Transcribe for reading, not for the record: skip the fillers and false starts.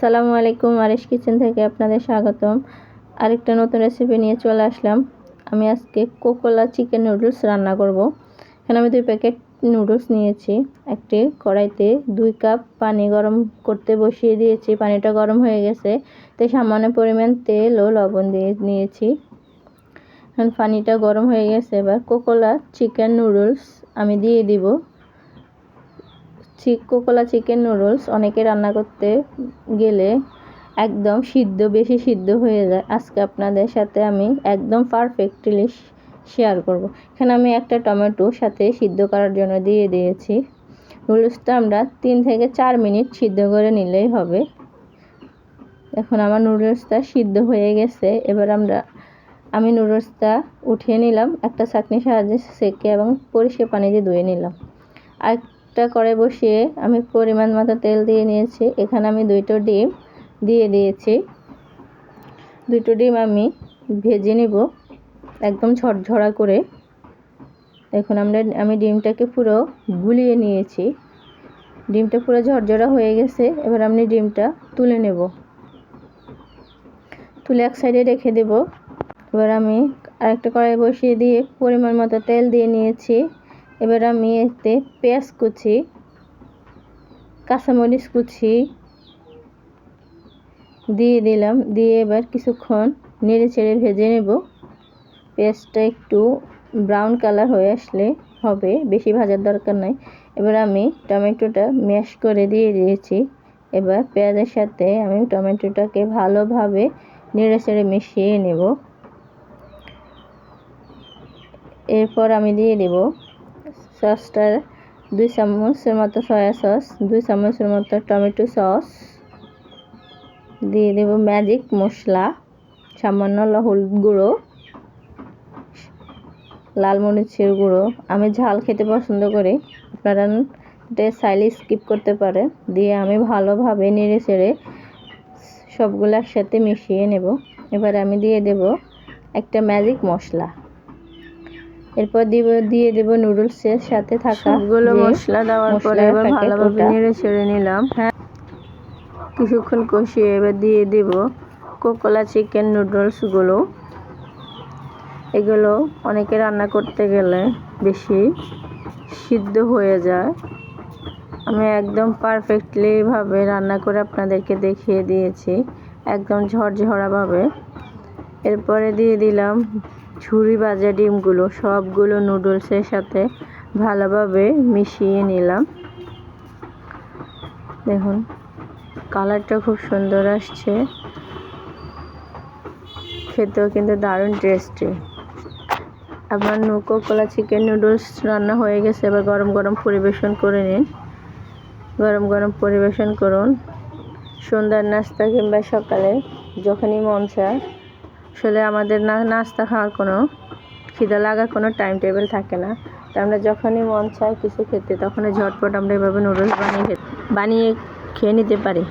আসসালামু আলাইকুম, আরিশ কিচেন থেকে আপনাদের স্বাগতম। আরেকটা নতুন রেসিপি নিয়ে চলে আসলাম। আমি আজকে কোকোলা চিকেন নুডলস রান্না করব। এখানে আমি 2 প্যাকেট নুডলস নিয়েছি। একটি কড়াইতে 2 কাপ পানি গরম করতে বসিয়ে দিয়েছি। পানিটা গরম হয়ে গেছে, তাই সামান্য পরিমাণ তেল ও লবণ দিয়ে নিয়েছি। এখন পানিটা গরম হয়ে গেছে, এবার কোকোলা চিকেন নুডলস আমি দিয়ে দিব। কোকোলা চিকেন নুডলস অনেকে রান্না করতে গেলে একদম বেশি সিদ্ধ হয়ে যায়। আজকে আপনাদের সাথে আমি একদম পারফেক্টলি শেয়ার করব। এখানে আমি একটা টমেটো সাথে সিদ্ধ করার জন্য দিয়ে দিয়েছি। নুডলসটা আমরা 3 থেকে 4 মিনিট সিদ্ধ করে নিলেই হবে। এখন আমার নুডলসটা সিদ্ধ হয়ে গেছে। এবার আমি নুডলসটা উঠিয়ে নিলাম, একটা ছাঁকনির সাহায্যে সেঁকে এবং পরিষ্কার পানি দিয়ে ধুয়ে নিলাম। আর একটা কড়াই বসিয়ে আমি পরিমাণ মতো তেল দিয়ে নিয়েছি। এখানে আমি 2টো ডিম দিয়ে দিয়েছি। 2টো ডিম আমি ভেজে নিব একদম ঝরঝরা করে। দেখুন আমি ডিমটাকে পুরো গুলিয়ে নিয়েছি। ডিমটা পুরো ঝরঝরা হয়ে গেছে। এবার আমি ডিমটা তুলে নেব, তুলে এক সাইডে রেখে দেব। এবার আমি আরেকটা কড়াই বসিয়ে দিয়ে পরিমাণ মতো তেল দিয়ে নিয়েছি। এবার আমি এতে পেঁয়াজ কুচি, কাঁচামরিচ কুচি দিয়ে দিলাম। দিয়ে এবার কিছুক্ষণ নেড়ে চেড়ে ভেজে নেব। পেঁয়াজটা একটু ব্রাউন কালার হয়ে আসলে হবে, বেশি ভাজার দরকার নাই। এবার আমি টমেটোটা ম্যাশ করে দিয়ে দিয়েছি। এবার পেঁয়াজের সাথে আমি টমেটোটাকে ভালোভাবে নেড়ে চেড়ে মিশিয়ে নেব। এরপর আমি দিয়ে দেব সসটা 2 চামচের মতো সয়া সস, 2 চামচের মতো টমেটো সস, দিয়ে দেব ম্যাজিক মশলা, সামান্য হলুদ গুঁড়ো, লাল মরিচের গুঁড়ো। আমি ঝাল খেতে পছন্দ করি, আপনারা এটা চাইলে স্কিপ করতে পারেন। দিয়ে আমি ভালোভাবে নেড়ে চেড়ে সবগুলো একসাথে মিশিয়ে নেব। এবার আমি দিয়ে দেব একটা ম্যাজিক মশলা। এরপর দিয়ে দেব নুডলসের সাথে থাকা সবগুলো মশলা দেওয়ার পরে এবার ভালোভাবে নেড়ে চেড়ে নিলাম। কিছুক্ষণ কষিয়ে এবার দিয়ে দেব কোকোলা চিকেন নুডলসগুলো। এগুলো অনেকে রান্না করতে গেলে বেশি সিদ্ধ হয়ে যায়। আমি একদম পারফেক্টলি ভাবে রান্না করে আপনাদেরকে দেখিয়ে দিয়েছি, একদম ঝরঝরাভাবে। এরপরে দিয়ে দিলাম ঝুরি ভাজা ডিমগুলো, সবগুলো নুডলসের সাথে ভালোভাবে মিশিয়ে নিলাম। দেখুন কালারটা খুব সুন্দর আসছে, খেতেও কিন্তু দারুণ টেস্টি। আমার কোকোলা চিকেন নুডলস রান্না হয়ে গেছে। এবার গরম গরম পরিবেশন করে নিন। গরম গরম পরিবেশন করুন সন্ধ্যার নাস্তা কিংবা সকালে যখনই মন চায়। আসলে আমাদের নাস্তা খাওয়ার কোনো খিদা লাগার কোনো টাইম টেবিল থাকে না, তো আমরা যখনই মন চায় কিছু খেতে তখনই ঝটপট আমরা এভাবে নুডলস বানিয়ে খেয়ে নিতে পারি।